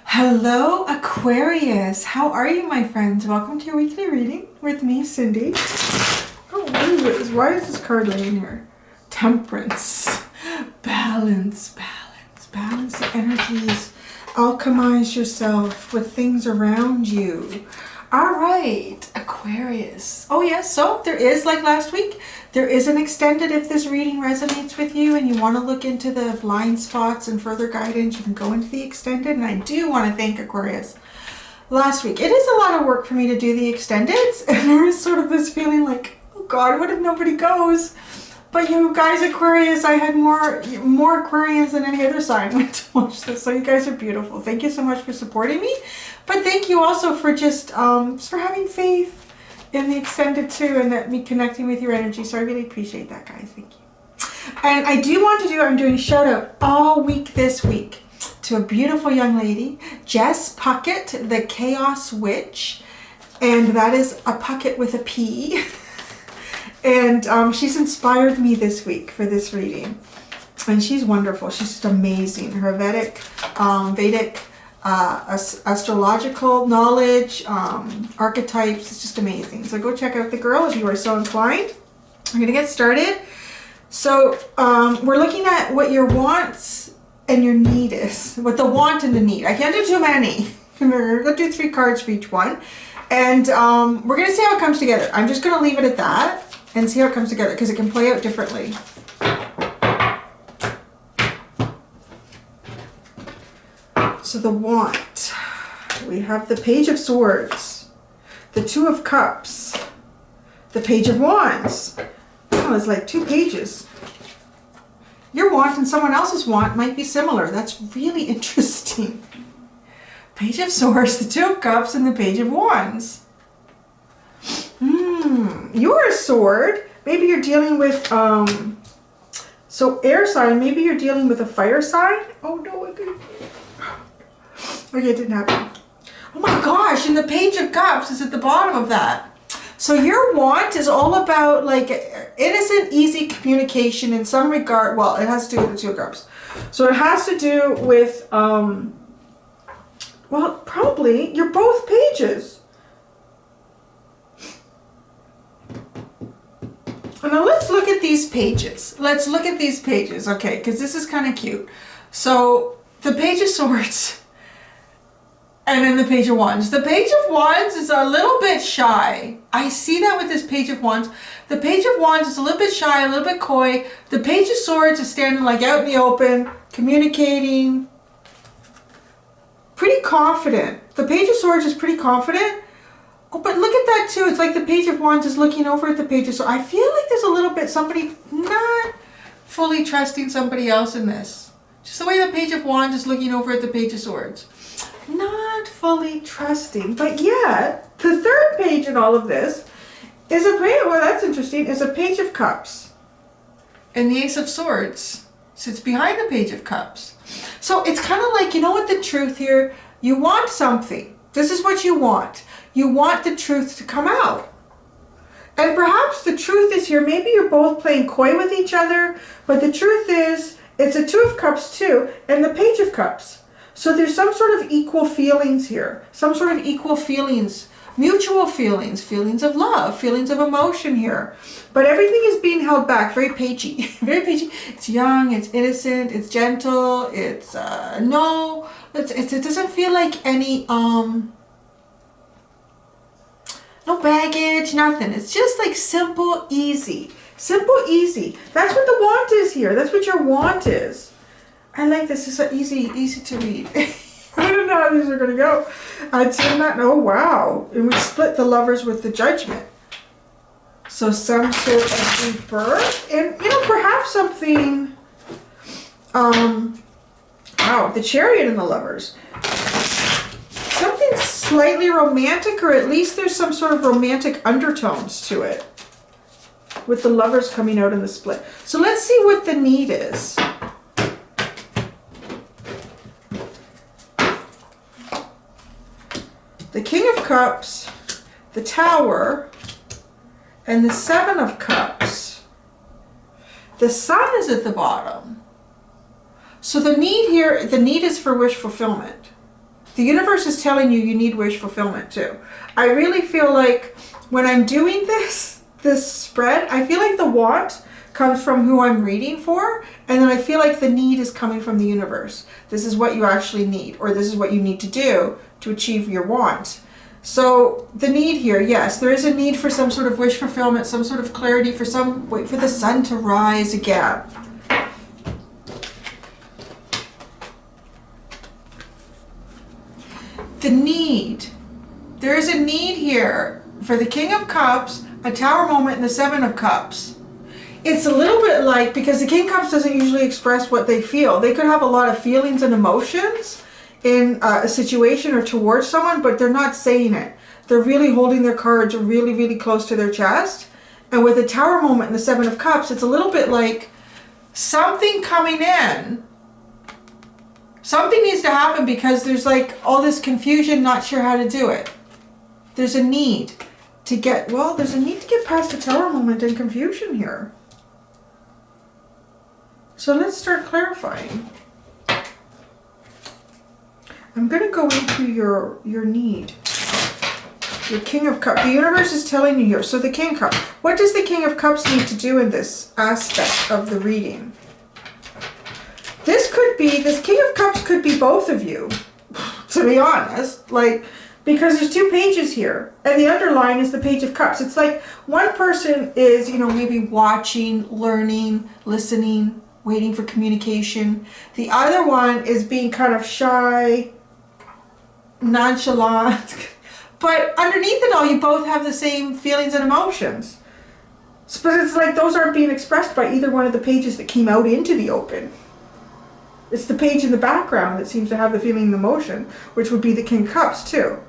Hello, Aquarius. How are you, my friends? Welcome to your weekly reading with me, Cindy. Oh, why is this card laying here? Temperance. Balance, balance, balance the energies. Alchemize yourself with things around you. All right, Aquarius. Oh, yes, so there is, like last week, there is an extended. If this reading resonates with you and you want to look into the blind spots and further guidance, you can go into the extended. And I do want to thank Aquarius. Last week, it is a lot of work for me to do the extendeds. And there is sort of this feeling like, oh God, what if nobody goes? But you guys, Aquarius, I had more Aquarians than any other sign went to watch this. So you guys are beautiful. Thank you so much for supporting me. But thank you also for just for having faith in the extended too, and that me connecting with your energy. So I really appreciate that, guys. Thank you. And I do want to do, I'm doing a shout out all week this week to a beautiful young lady, Jess Puckett, the Chaos Witch. And that is a Puckett with a P. And she's inspired me this week for this reading. And she's wonderful. She's just amazing. Her Vedic astrological knowledge, archetypes, it's just amazing. So go check out the girl if you are so inclined. I'm going to get started. So we're looking at what your wants and your need is. What the want and the need. I can't do too many. We're going to do 3 cards for each one. And we're going to see how it comes together. I'm just going to leave it at that and see how it comes together because it can play out differently. So the want, we have the Page of Swords, the 2 of Cups, the Page of Wands. Oh, it's like 2 pages. Your want and someone else's want might be similar. That's really interesting. Page of Swords, the 2 of Cups, and the Page of Wands. You're a sword. Maybe you're dealing with, so air sign, maybe you're dealing with a fire sign. Oh no, it didn't. Okay, it didn't happen. Oh my gosh, and the Page of Cups is at the bottom of that. So your want is all about like innocent, easy communication in some regard. Well, it has to do with the 2 of Cups. So it has to do with, well, probably, you're both pages. Now let's look at these pages. Let's look at these pages, okay, because this is kind of cute. So the Page of Swords and then the Page of Wands. The Page of Wands is a little bit shy. I see that with this Page of Wands. The Page of Wands is a little bit shy, a little bit coy. The Page of Swords is standing like out in the open, communicating, pretty confident. The Page of Swords is pretty confident. Oh, but look at that too. It's like the Page of Wands is looking over at the Page of Swords. I feel like there's a little bit somebody not fully trusting somebody else in this. Just the way the Page of Wands is looking over at the Page of Swords. Not fully trusting. But yet, the 3rd page in all of this is a page, well that's interesting, is a Page of Cups. And the Ace of Swords sits behind the Page of Cups. So it's kind of like, you know what the truth here? You want something. This is what you want. You want the truth to come out. And perhaps the truth is here, maybe you're both playing coy with each other, but the truth is, it's a 2 of Cups too, and the Page of Cups. So there's some sort of equal feelings here, some sort of equal feelings, mutual feelings, feelings of love, feelings of emotion here. But everything is being held back, very pagey, very pagey. It's young, it's innocent, it's gentle, it's, no, it doesn't feel like any, no baggage, nothing. It's just like simple, easy. Simple, easy. That's what the want is here. That's what your want is. I like this. It's so easy to read. I don't know how these are going to go. I'd say that. Oh, wow. And we split the Lovers with the Judgment. So some sort of rebirth. And, you know, perhaps something, wow, the Chariot and the Lovers. Something slightly romantic, or at least there's some sort of romantic undertones to it with the Lovers coming out in the split. So let's see what the need is. The King of Cups, the Tower, and the 7 of Cups. The Sun is at the bottom. So the need here, the need is for wish fulfillment. The universe is telling you need wish fulfillment too. I really feel like when I'm doing this spread, I feel like the want comes from who I'm reading for, and then I feel like the need is coming from the universe. This is what you actually need, or this is what you need to do to achieve your want. So the need here, yes, there is a need for some sort of wish fulfillment, some sort of clarity, wait for the sun to rise again. The need. There is a need here for the King of Cups, a Tower moment, and the Seven of Cups. It's a little bit like, because the King of Cups doesn't usually express what they feel. They could have a lot of feelings and emotions in a situation or towards someone, but they're not saying it. They're really holding their cards really, really close to their chest. And with the Tower moment and the Seven of Cups, it's a little bit like something coming in. Something needs to happen because there's like all this confusion, not sure how to do it. There's a need to get, well, there's a need to get past the Tower moment and confusion here. So let's start clarifying. I'm going to go into your need. Your King of Cups. The universe is telling you here. So the King of Cups. What does the King of Cups need to do in this aspect of the reading? This King of Cups could be both of you, to be honest. Like, because there's two pages here, and the underline is the Page of Cups. It's like one person is, you know, maybe watching, learning, listening, waiting for communication. The other one is being kind of shy, nonchalant. But underneath it all, you both have the same feelings and emotions. But it's like those aren't being expressed by either one of the pages that came out into the open. It's the page in the background that seems to have the feeling and emotion, which would be the King of Cups too.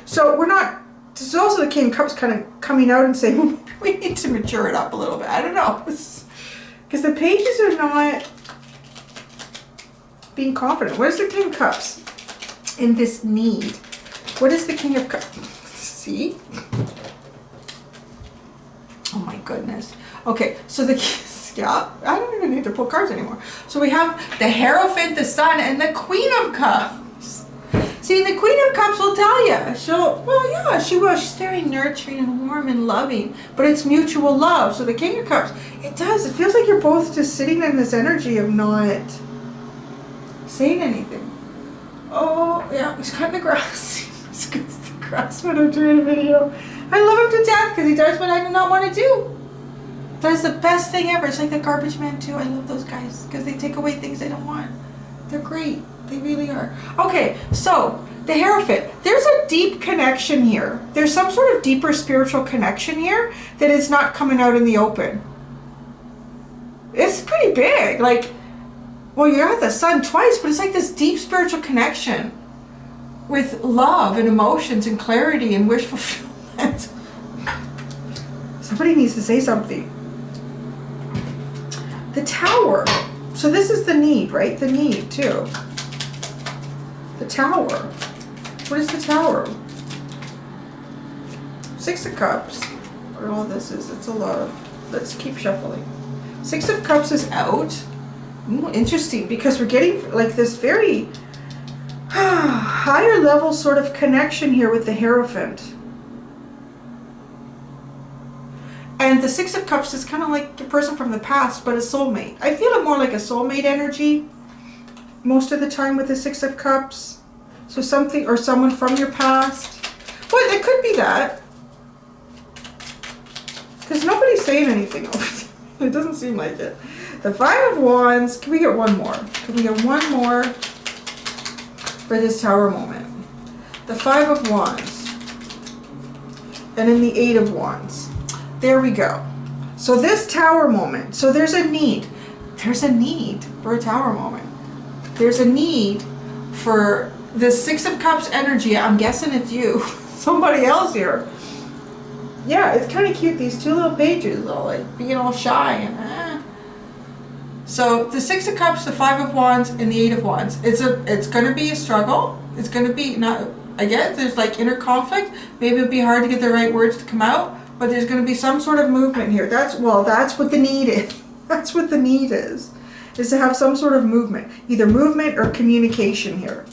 So we're not, this is also the King of Cups kind of coming out and saying, well, we need to mature it up a little bit. I don't know. Because the pages are not being confident. What is the King of Cups in this need? What is the King of Cups? See? Oh my goodness. Okay, so yeah, I don't even need to pull cards anymore. So we have the Hierophant, the Sun, and the Queen of Cups. See, the Queen of Cups will tell you. She will. She's very nurturing and warm and loving, but it's mutual love. So the King of Cups, it feels like you're both just sitting in this energy of not saying anything. Oh, yeah, he's cutting the grass. He's cutting the grass when I'm doing a video. I love him to death because he does what I do not want to do. That's the best thing ever. It's like the garbage man too. I love those guys because they take away things I don't want. They're great. They really are. Okay, so the Hierophant. There's a deep connection here. There's some sort of deeper spiritual connection here that is not coming out in the open. It's pretty big. Like, well, you're at the Sun twice, but it's like this deep spiritual connection with love and emotions and clarity and wish fulfillment. Somebody needs to say something. The Tower. So this is the need, right? The need too. The Tower. What is the Tower? Six of Cups. Or all this is. It's a lot of. Let's keep shuffling. Six of Cups is out. Ooh, interesting, because we're getting like this very higher level sort of connection here with the Hierophant. And the Six of Cups is kind of like the person from the past, but a soulmate. I feel it more like a soulmate energy most of the time with the Six of Cups. So something or someone from your past. Well, it could be that. Because nobody's saying anything over there. It doesn't seem like it. The Five of Wands. Can we get one more? Can we get one more for this Tower moment? The Five of Wands. And then the Eight of Wands. There we go. So this Tower moment. So there's a need. There's a need for a Tower moment. There's a need for the Six of Cups energy. I'm guessing it's you. Somebody else here. Yeah, it's kind of cute. These two little pages, all like being all shy and So the Six of Cups, the Five of Wands, and the Eight of Wands. It's going to be a struggle. It's going to be not. I get there's like inner conflict. Maybe it'll be hard to get the right words to come out. But there's going to be some sort of movement here. That's what the need is. That's what the need is to have some sort of movement. Either movement or communication here.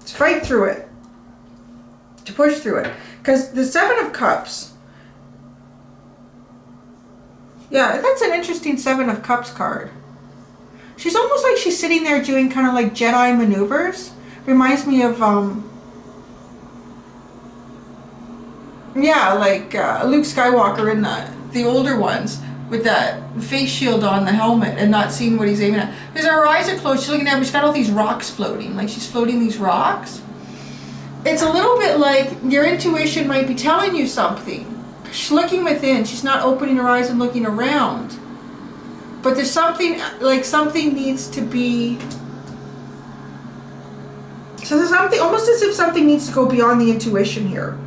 to fight through it, to push through it. Because the Seven of Cups, yeah, that's an interesting Seven of Cups card. She's almost like she's sitting there doing kind of like Jedi maneuvers. Reminds me of, yeah, like Luke Skywalker in the older ones with that face shield on the helmet and not seeing what he's aiming at. Because her eyes are closed, she's looking at, but she's got all these rocks floating. Like she's floating these rocks. It's a little bit like your intuition might be telling you something. She's looking within. She's not opening her eyes and looking around. But there's something, like something needs to be... So there's something, almost as if something needs to go beyond the intuition here.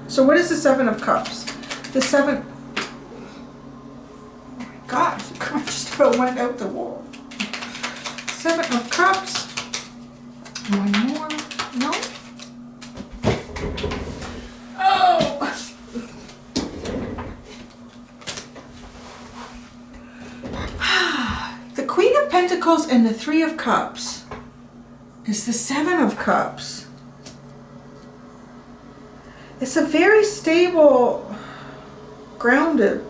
So what is the Seven of Cups? The Seven... Oh my gosh, the card just about went out the wall. Seven of Cups. One more. No? Oh! The Queen of Pentacles and the Three of Cups is the Seven of Cups. It's a very stable, grounded,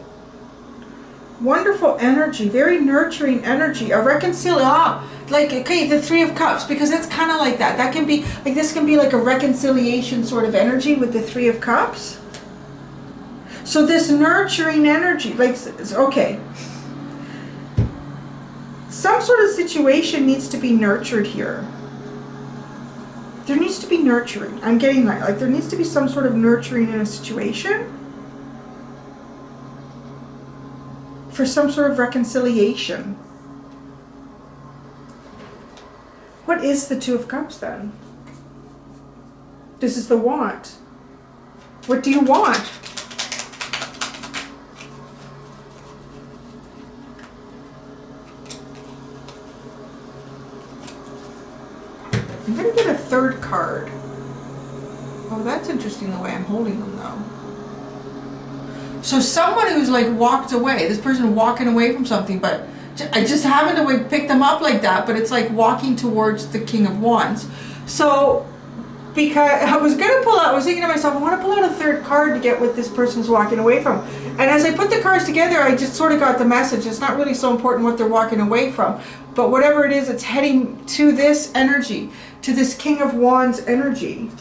wonderful energy, very nurturing energy, a reconciliation. Like, okay, the Three of Cups, because it's kind of like that. That can be, like, this can be like a reconciliation sort of energy with the Three of Cups. So this nurturing energy, like, okay. Some sort of situation needs to be nurtured here. There needs to be nurturing. I'm getting that. Like, there needs to be some sort of nurturing in a situation for some sort of reconciliation. What is the Two of Cups then? This is the want. What do you want? I'm going to get a third card. Oh, that's interesting the way I'm holding them though. So someone who's like walked away, this person walking away from something, but I just happened to pick them up like that, but it's like walking towards the King of Wands. So, because I was going to pull out, I was thinking to myself, I want to pull out a third card to get what this person's walking away from. And as I put the cards together, I just sort of got the message. It's not really so important what they're walking away from, but whatever it is, it's heading to this energy, to this King of Wands energy.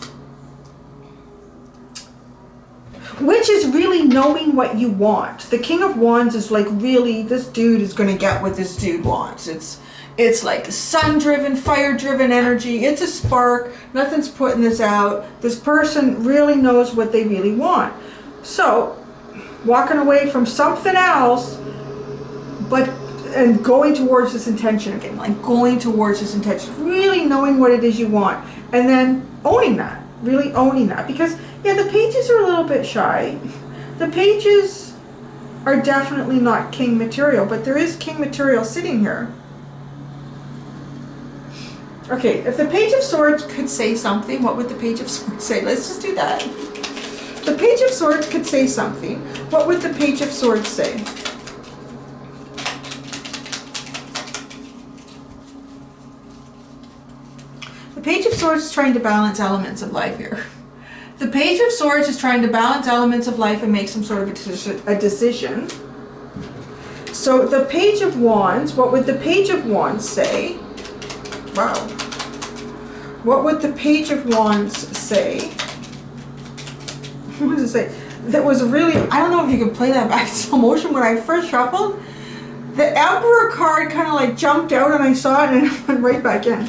Which is really knowing what you want. The King of Wands is like, really, this dude is going to get what this dude wants. It's like sun-driven, fire-driven energy. It's a spark. Nothing's putting this out. This person really knows what they really want. So, walking away from something else, and going towards this intention again. Like going towards this intention. Really knowing what it is you want. And then owning that. Really owning that. Because, yeah, the pages are a little bit shy. The pages are definitely not king material, but there is king material sitting here. Okay, if the Page of Swords could say something, what would the Page of Swords say? Let's just do that. The Page of Swords could say something. What would the Page of Swords say? The Page of Swords is trying to balance elements of life here. The Page of Swords is trying to balance elements of life and make some sort of a decision. So the Page of Wands, what would the Page of Wands say? Wow. What would the Page of Wands say? What does it say? That was really, I don't know if you can play that back in slow motion. When I first shuffled, the Emperor card kind of like jumped out and I saw it and it went right back in.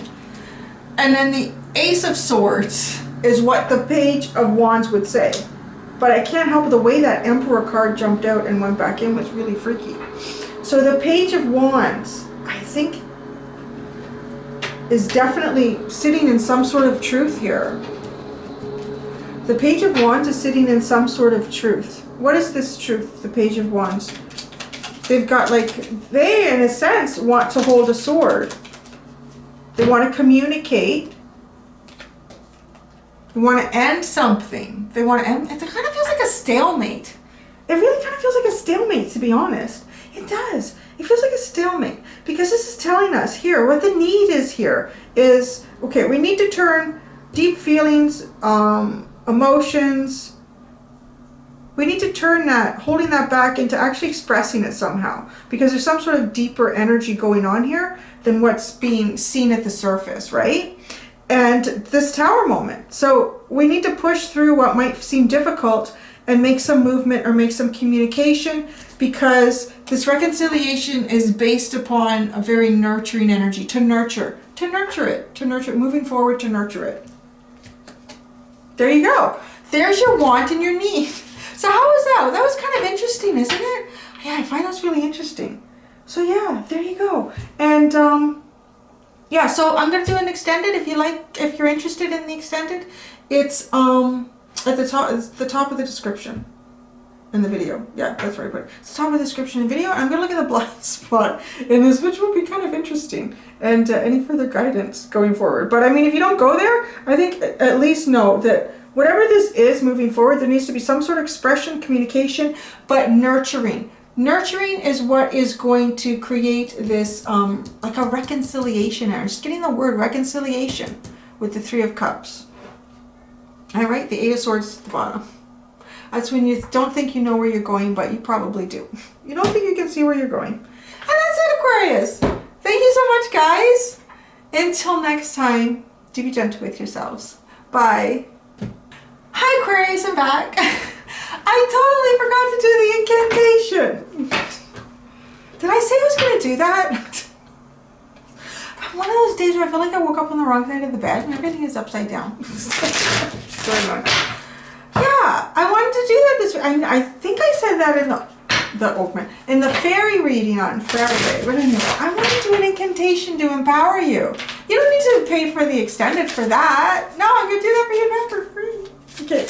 And then the Ace of Swords is what the Page of Wands would say. But I can't help the way that Emperor card jumped out and went back in was really freaky. So the Page of Wands, I think, is definitely sitting in some sort of truth here. The Page of Wands is sitting in some sort of truth. What is this truth, the Page of Wands? They've got like, they in a sense want to hold a sword. They want to communicate. They want to end something. They want to end, it kind of feels like a stalemate. It really kind of feels like a stalemate, to be honest. It does. It feels like a stalemate because this is telling us here what the need is here is, okay, we need to turn deep feelings, emotions, we need to turn that, holding that back into actually expressing it somehow, because there's some sort of deeper energy going on here than what's being seen at the surface, right? And this tower moment. So we need to push through what might seem difficult and make some movement or make some communication, because this reconciliation is based upon a very nurturing energy, to nurture it, moving forward, to nurture it. There you go. There's your want and your need. So how was that? That was kind of interesting, isn't it? Yeah, I find that's really interesting. So yeah, there you go. And yeah, so I'm gonna do an extended. If you like, if you're interested in the extended, it's at the top. It's the top of the description in the video. Yeah, that's where I put it. It's the top of the description in the video. And I'm gonna look at the blind spot in this, which will be kind of interesting, and any further guidance going forward. But I mean, if you don't go there, I think at least know that whatever this is moving forward, there needs to be some sort of expression, communication, but nurturing. Nurturing is what is going to create this, like a reconciliation. I'm just getting the word reconciliation with the Three of Cups. All right, the Eight of Swords at the bottom. That's when you don't think you know where you're going, but you probably do. You don't think you can see where you're going. And that's it, Aquarius. Thank you so much, guys. Until next time, do be gentle with yourselves. Bye. Hi, Aquarius, I'm back. I totally forgot to do the incantation. Did I say I was going to do that? One of those days where I feel like I woke up on the wrong side of the bed and everything is upside down. Yeah, I wanted to do that this week. I think I said that in the fairy reading on Friday. But anyway, I want to do an incantation to empower you. You don't need to pay for the extended for that. No, I'm going to do that for you now for free. Okay.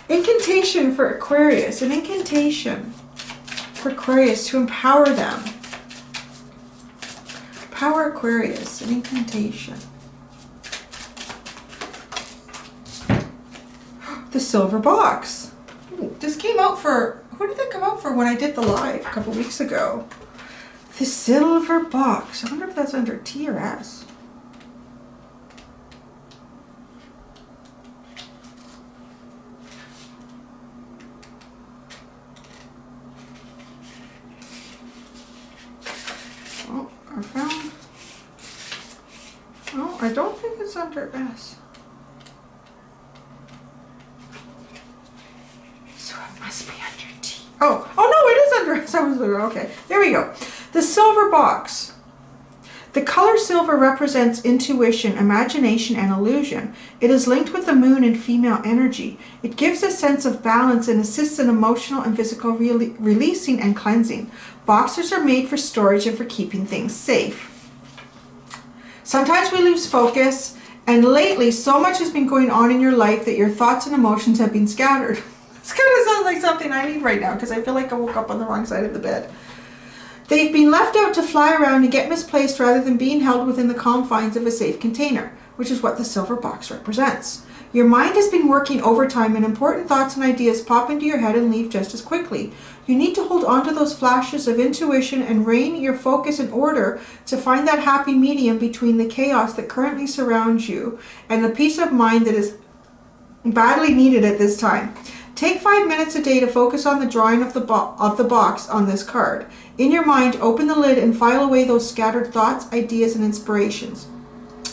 Incantation for Aquarius. An incantation for Aquarius to empower them. Power Aquarius. An incantation. The silver box. Ooh, this came out for, who did that come out for when I did the live a couple weeks ago? The silver box. I wonder if that's under T or S. Oh, I found. Oh, I don't think it's under S. So it must be under T. Oh no, it is under S. Okay, there we go. The silver box. The color silver represents intuition, imagination, and illusion. It is linked with the moon and female energy. It gives a sense of balance and assists in emotional and physical releasing and cleansing. Boxes are made for storage and for keeping things safe. Sometimes we lose focus, and lately so much has been going on in your life that your thoughts and emotions have been scattered. This kind of sounds like something I need right now because I feel like I woke up on the wrong side of the bed. They've been left out to fly around and get misplaced rather than being held within the confines of a safe container, which is what the silver box represents. Your mind has been working overtime and important thoughts and ideas pop into your head and leave just as quickly. You need to hold on to those flashes of intuition and rein your focus in order to find that happy medium between the chaos that currently surrounds you and the peace of mind that is badly needed at this time. Take 5 minutes a day to focus on the drawing of the box on this card. In your mind, open the lid and file away those scattered thoughts, ideas, and inspirations.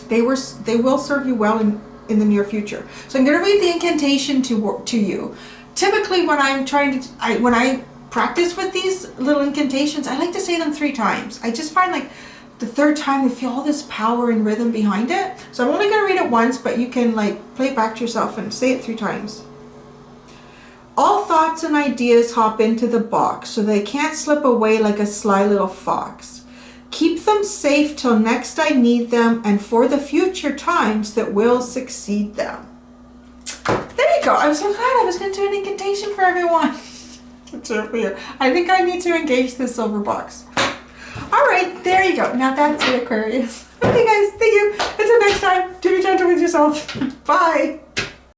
They will serve you well in the near future. So I'm going to read the incantation to you. Typically, when when I practice with these little incantations, I like to say them 3 times. I just find like the 3rd time I feel all this power and rhythm behind it. So I'm only going to read it once, but you can like play it back to yourself and say it 3 times. All thoughts and ideas hop into the box so they can't slip away like a sly little fox. Keep them safe till next I need them and for the future times that will succeed them. There you go. I'm so glad I was going to do an incantation for everyone. I think I need to engage this silver box. All right, there you go. Now that's it, Aquarius. Okay, guys. Thank you. Until next time, do be gentle with yourself. Bye.